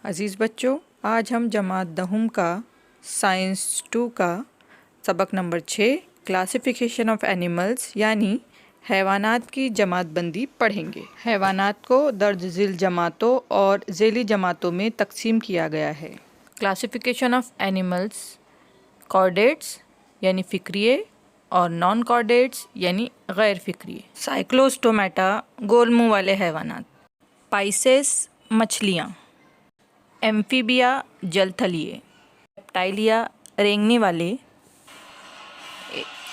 عزیز بچوں، آج ہم جماعت دہم کا سائنس 2 کا سبق نمبر 6 کلاسیفیکیشن آف اینیملز یعنی حیوانات کی جماعت بندی پڑھیں گے۔ حیوانات کو درج ذیل جماعتوں اور ذیلی جماعتوں میں تقسیم کیا گیا ہے۔ کلاسیفیکیشن آف اینیملز: کارڈیٹس یعنی فکریے اور نان کارڈیٹس یعنی غیر فکریے۔ سائکلوسٹومیٹا گول منہ والے حیوانات۔ پائسیس مچھلیاں۔ ایمفیبیا جل تھلیے۔ ریپٹائلیا رینگنے والے۔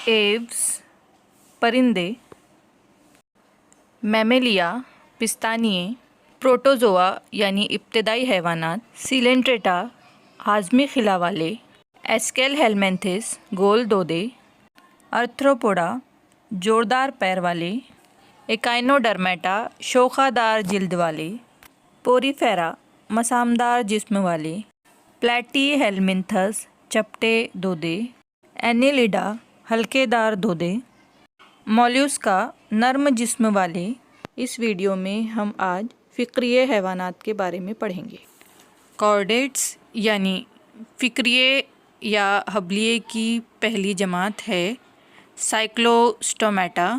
ایوز پرندے۔ میمیلیا پستانیے۔ پروٹوزوا یعنی ابتدائی حیوانات۔ سیلنٹریٹا ہاضمی خلا والے۔ ایسکیل ہیلمنتھس گول دودے۔ ارتھروپوڈا جوڑدار پیر والے۔ ایکائنوڈرمیٹا شوخہ دار جلد والے۔ پوریفیرا مسامدار جسم والے۔ پلیٹی ہیلمنتھس چپٹے دودے۔ اینیلیڈا ہلکے دار دودے۔ مولیوسکا نرم جسم والے۔ اس ویڈیو میں ہم آج فکریے حیوانات کے بارے میں پڑھیں گے۔ کارڈیٹس یعنی فکریے یا حبلیے کی پہلی جماعت ہے سائکلوسٹومیٹا،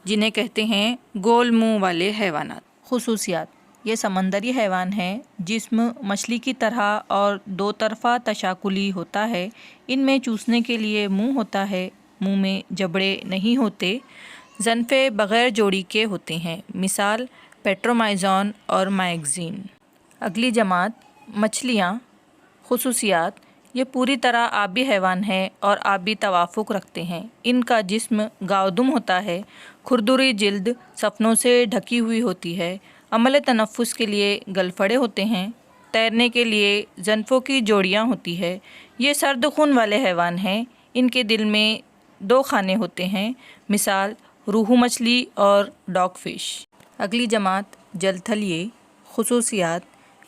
جنہیں کہتے ہیں گول منہ والے حیوانات۔ خصوصیات: یہ سمندری حیوان ہے، جسم مچھلی کی طرح اور دو طرفہ تشاکلی ہوتا ہے۔ ان میں چوسنے کے لیے منہ ہوتا ہے، منہ میں جبڑے نہیں ہوتے۔ زنفیں بغیر جوڑی کے ہوتے ہیں، مثال پیٹرومائزون اور مائکزین۔ اگلی جماعت مچھلیاں۔ خصوصیات: یہ پوری طرح آبی حیوان ہے اور آبی توافق رکھتے ہیں۔ ان کا جسم گاؤدم ہوتا ہے، کھردری جلد سفنوں سے ڈھکی ہوئی ہوتی ہے۔ عمل تنفس کے لیے گلفڑے ہوتے ہیں۔ تیرنے کے لیے زنفوں کی جوڑیاں ہوتی ہے۔ یہ سرد خون والے حیوان ہیں۔ ان کے دل میں 2 خانے ہوتے ہیں، مثال روہو مچھلی اور ڈاگ فش۔ اگلی جماعت جل تھلیے۔ خصوصیات: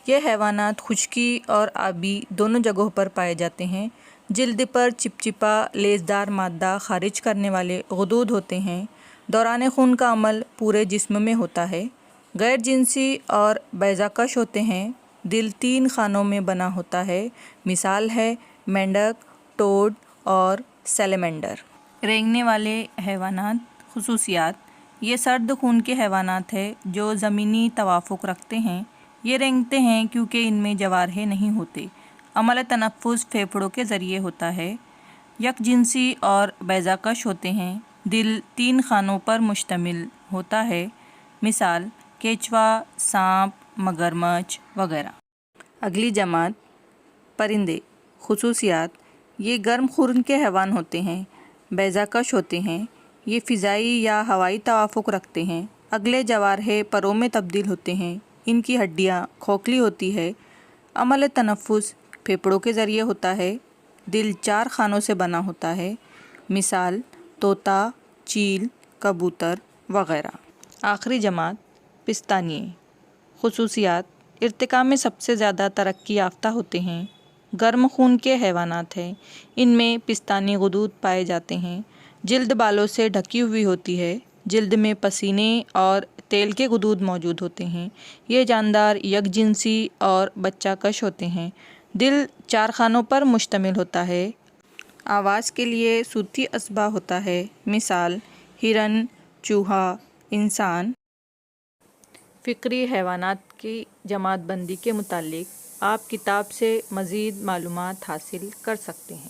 یہ حیوانات خشکی اور آبی دونوں جگہوں پر پائے جاتے ہیں۔ جلد پر چپچپا لیسدار مادہ خارج کرنے والے غدود ہوتے ہیں۔ دوران خون کا عمل پورے جسم میں ہوتا ہے۔ غیر جنسی اور بیضہ کش ہوتے ہیں۔ دل 3 خانوں میں بنا ہوتا ہے، مثال ہے مینڈک، ٹوڈ اور سیلیمینڈر۔ رینگنے والے حیوانات۔ خصوصیات: یہ سرد خون کے حیوانات ہیں جو زمینی توافق رکھتے ہیں۔ یہ رینگتے ہیں کیونکہ ان میں جوارحیں نہیں ہوتے۔ عمل تنفس پھیپھڑوں کے ذریعے ہوتا ہے۔ یک جنسی اور بیضہ کش ہوتے ہیں۔ دل 3 خانوں پر مشتمل ہوتا ہے، مثال کیچوا، سانپ، مگرمچھ وغیرہ۔ اگلی جماعت پرندے۔ خصوصیات: یہ گرم خون کے حیوان ہوتے ہیں، بیضہ کش ہوتے ہیں۔ یہ فضائی یا ہوائی توافق رکھتے ہیں۔ اگلے جوارحے پروں میں تبدیل ہوتے ہیں۔ ان کی ہڈیاں کھوکھلی ہوتی ہے۔ عمل تنفس پھیپھڑوں کے ذریعے ہوتا ہے۔ دل 4 خانوں سے بنا ہوتا ہے، مثال طوطا، چیل، کبوتر وغیرہ۔ آخری جماعت پستانیے۔ خصوصیات: ارتقاء میں سب سے زیادہ ترقی یافتہ ہوتے ہیں۔ گرم خون کے حیوانات ہیں۔ ان میں پستانی غدود پائے جاتے ہیں۔ جلد بالوں سے ڈھکی ہوئی ہوتی ہے۔ جلد میں پسینے اور تیل کے غدود موجود ہوتے ہیں۔ یہ جاندار یک جنسی اور بچہ کش ہوتے ہیں۔ دل 4 خانوں پر مشتمل ہوتا ہے۔ آواز کے لیے صوتی اصبع ہوتا ہے، مثال ہرن، چوہا، انسان۔ فکری حیوانات کی جماعت بندی کے متعلق آپ کتاب سے مزید معلومات حاصل کر سکتے ہیں۔